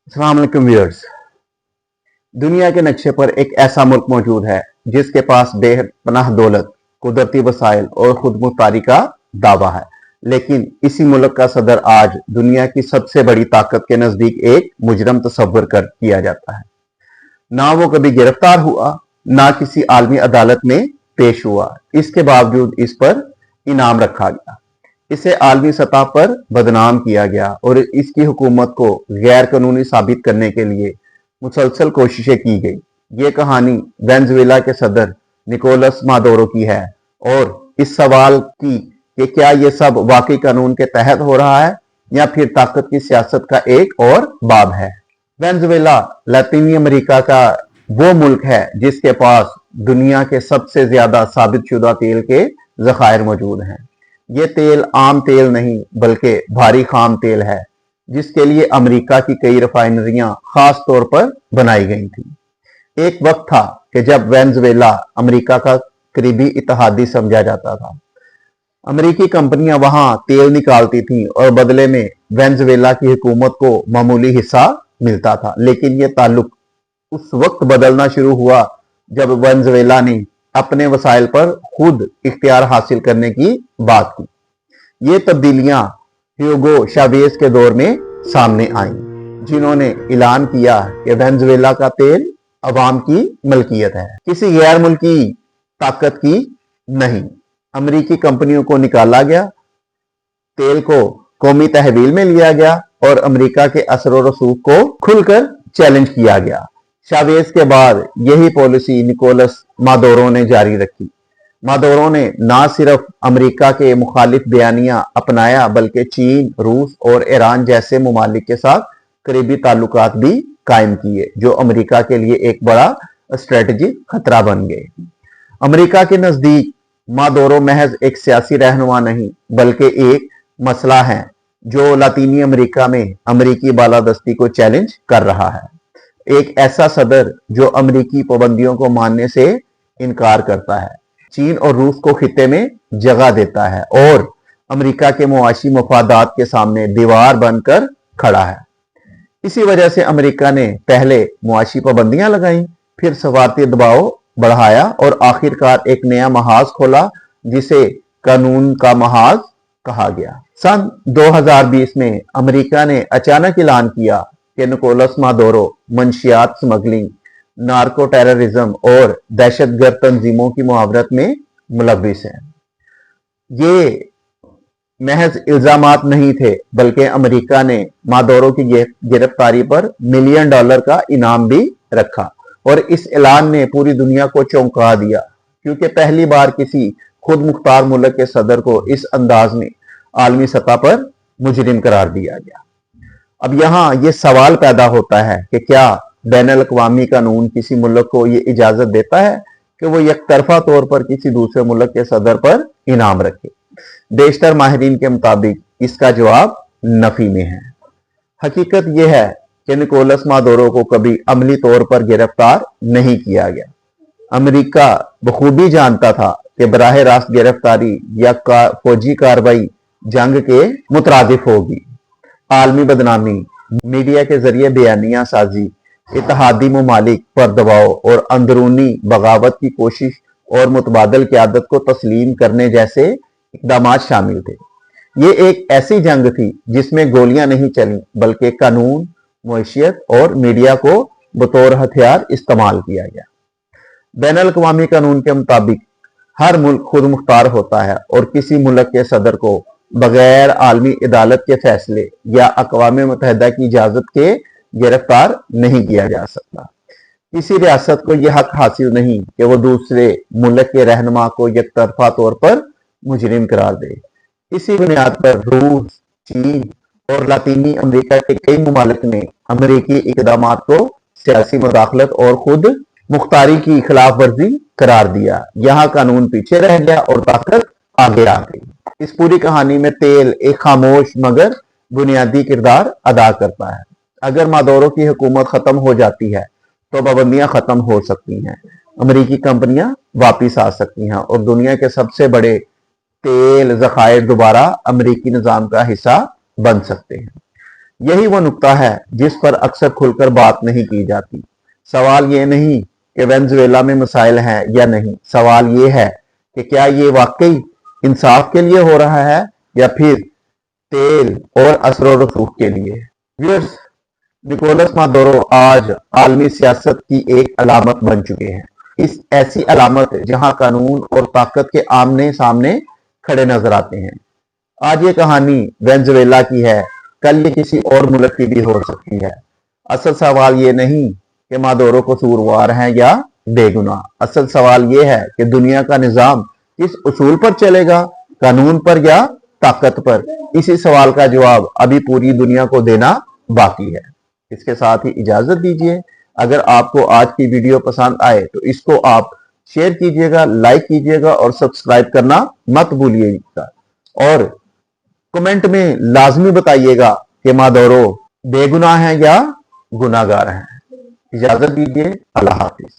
अस्सलाम वालेकुम व्यूअर्स। दुनिया के नक्शे पर एक ऐसा मुल्क मौजूद है जिसके पास बेपनाह दौलत, कुदरती वसाइल और खुद मुख्तारी का दावा है, लेकिन इसी मुल्क का सदर आज दुनिया की सबसे बड़ी ताकत के नजदीक एक मुजरम तस्वर कर किया जाता है। ना वो कभी गिरफ्तार हुआ, ना किसी आलमी अदालत में पेश हुआ। इसके बावजूद इस पर इनाम रखा गया, इसे आलमी सतह पर बदनाम किया गया और इसकी हुकूमत को गैर कानूनी साबित करने के लिए मुसलसल कोशिशें की गई। ये कहानी वेनेजुएला के सदर निकोलस मादुरो की है और इस सवाल की कि क्या ये सब वाकई कानून के तहत हो रहा है या फिर ताकत की सियासत का एक और बाब है। वेनेजुएला लातीनी अमेरिका का वो मुल्क है जिसके पास दुनिया के सबसे ज्यादा साबितशुदा तेल के जखायर मौजूद हैं। ये तेल आम तेल नहीं बल्कि भारी खाम तेल है, जिसके लिए अमेरिका की कई रिफाइनरियां खास तौर पर बनाई गई थी। एक वक्त था कि जब वेनेजुएला अमेरिका का करीबी इत्तेहादी समझा जाता था। अमेरिकी कंपनियां वहां तेल निकालती थीं और बदले में वेनेजुएला की हुकूमत को मामूली हिस्सा मिलता था। लेकिन यह ताल्लुक उस वक्त बदलना शुरू हुआ जब वेनेजुएला ने अपने वसाइल पर खुद इख्तियार हासिल करने की बात की। ये तब्दीलियां ह्यूगो चावेज के दौर में सामने आईं, जिन्होंने ऐलान किया कि वेनेजुएला का तेल अवाम की मलकियत है, किसी गैर मुल्की ताकत की नहीं। अमेरिकी कंपनियों को निकाला गया, तेल को कौमी तहवील में लिया गया और अमेरिका के असर और रसूख को खुलकर चैलेंज किया गया। चावेज के बाद यही पॉलिसी निकोलस मादुरो ने जारी रखी। मादुरो ने न सिर्फ अमेरिका के मुखालिफ बयानियां अपनाया बल्कि चीन, रूस और ईरान जैसे ममालिक के साथ करीबी ताल्लुकात भी कायम किए, जो अमेरिका के लिए एक बड़ा स्ट्रेटेजिक खतरा बन गए। अमेरिका के नजदीक मादुरो महज एक सियासी रहनुमा नहीं बल्कि एक मसला है जो लातीनी अमेरिका में अमेरिकी बालादस्ती को चैलेंज कर रहा है। एक ऐसा सदर जो अमेरिकी पाबंदियों को मानने से इनकार करता है, चीन और रूस को खिते में जगह देता है और अमेरिका के मुआशी मफादात के सामने दीवार बनकर खड़ा है। इसी वजह से अमेरिका ने पहले मुआशी पाबंदियां लगाई, फिर सफारती दबाव बढ़ाया और आखिरकार एक नया महाज खोला जिसे कानून का महाज कहा गया। सन 2020 में अमेरिका ने अचानक ऐलान किया कि निकोलस मादुरो मंशियात स्मगलिंग, नार्को टेररिज्म और दहशतगर्द तंजीमों की मुआवरत में मुलविस है। ये महज इल्जामात नहीं थे बल्कि अमेरिका ने मादुरो की गिरफ्तारी पर $1 मिलियन का इनाम भी रखा और इस ऐलान ने पूरी दुनिया को चौंका दिया, क्योंकि पहली बार किसी खुद मुख्तार मुल्क के सदर को इस अंदाज में आलमी सतह पर मुजरिम करार दिया गया। अब यहाँ ये सवाल पैदा होता है कि क्या बैनुल-अक़वामी कानून किसी मुल्क को ये इजाजत देता है कि वो यकतरफा तौर पर किसी दूसरे मुल्क के सदर पर इनाम रखे? बेशतर माहिरीन के मुताबिक इसका जवाब नफी में है। हकीकत यह है कि निकोलस मादुरो को कभी अमली तौर पर गिरफ्तार नहीं किया गया। अमेरिका बखूबी जानता था कि बराह रास्त गिरफ्तारी या फौजी कार्रवाई जंग के मुतरादिफ होगी। आलमी बदनामी, मीडिया के जरिए बयानिया साजी, इत्तेहादी ममालिक पर दबाव और अंदरूनी बगावत की कोशिश और मुतबादल क़यादत को तस्लीम करने जैसे इक़दामात शामिल थे। ये एक ऐसी जंग थी जिसमें गोलियां नहीं चली बल्कि कानून, मुआशियत और मीडिया को बतौर हथियार इस्तेमाल किया गया। बैनुल-अक़वामी कानून के मुताबिक हर मुल्क खुद मुख्तार होता है और किसी मुल्क के सदर को बगैर आलमी अदालत के फैसले या अक़वाम मुत्तहिदा की इजाजत के गिरफ्तार नहीं किया जा सकता। किसी रियासत को यह हक हासिल नहीं कि वो दूसरे मुल्क के रहनुमा को यकतरफा तौर पर मुजरिम करार दे। इसी बुनियाद पर रूस, चीन और लातीनी अमेरिका के कई ममालिक ने अमेरिकी इक़दामात को सियासी मुदाखलत और खुद मुख्तारी की खिलाफ वर्जी करार दिया। यहाँ कानून पीछे रह गया और ताकत आगे आ गई। इस पूरी कहानी में तेल एक खामोश मगर बुनियादी किरदार अदा करता है। अगर मादुरो की हुकूमत खत्म हो जाती है तो पाबंदियां खत्म हो सकती हैं, अमेरिकी कंपनियां वापिस आ सकती हैं और दुनिया के सबसे बड़े तेल जखायर दोबारा अमेरिकी निजाम का हिस्सा बन सकते हैं। यही वो नुक्ता है जिस पर अक्सर खुलकर बात नहीं की जाती। सवाल ये नहीं कि वेनेजुएला में मसाइल हैं या नहीं, सवाल ये है कि क्या ये वाकई इंसाफ के लिए हो रहा है या फिर तेल और असर रसूख के लिए। व्यूअर्स, निकोलस मादुरो आज आलमी सियासत की एक अलामत बन चुके हैं। इस ऐसी अलामत जहां कानून और ताकत के आमने सामने खड़े नजर आते हैं। आज ये कहानी वेनेजुएला की है, कल ये किसी और मुल्क की भी हो सकती है। असल सवाल ये नहीं कि मादुरो कसूरवार हैं या बेगुनाह, असल सवाल ये है कि दुनिया का निजाम किस उसूल पर चलेगा, कानून पर या ताकत पर। इसी सवाल का जवाब अभी पूरी दुनिया को देना बाकी है। इसके साथ ही इजाजत दीजिए। अगर आपको आज की वीडियो पसंद आए तो इसको आप शेयर कीजिएगा, लाइक कीजिएगा और सब्सक्राइब करना मत भूलिएगा। और कमेंट में लाजमी बताइएगा कि मादुरो बेगुनाह हैं या गुनाहगार हैं। इजाजत दीजिए। अल्लाह हाफिज।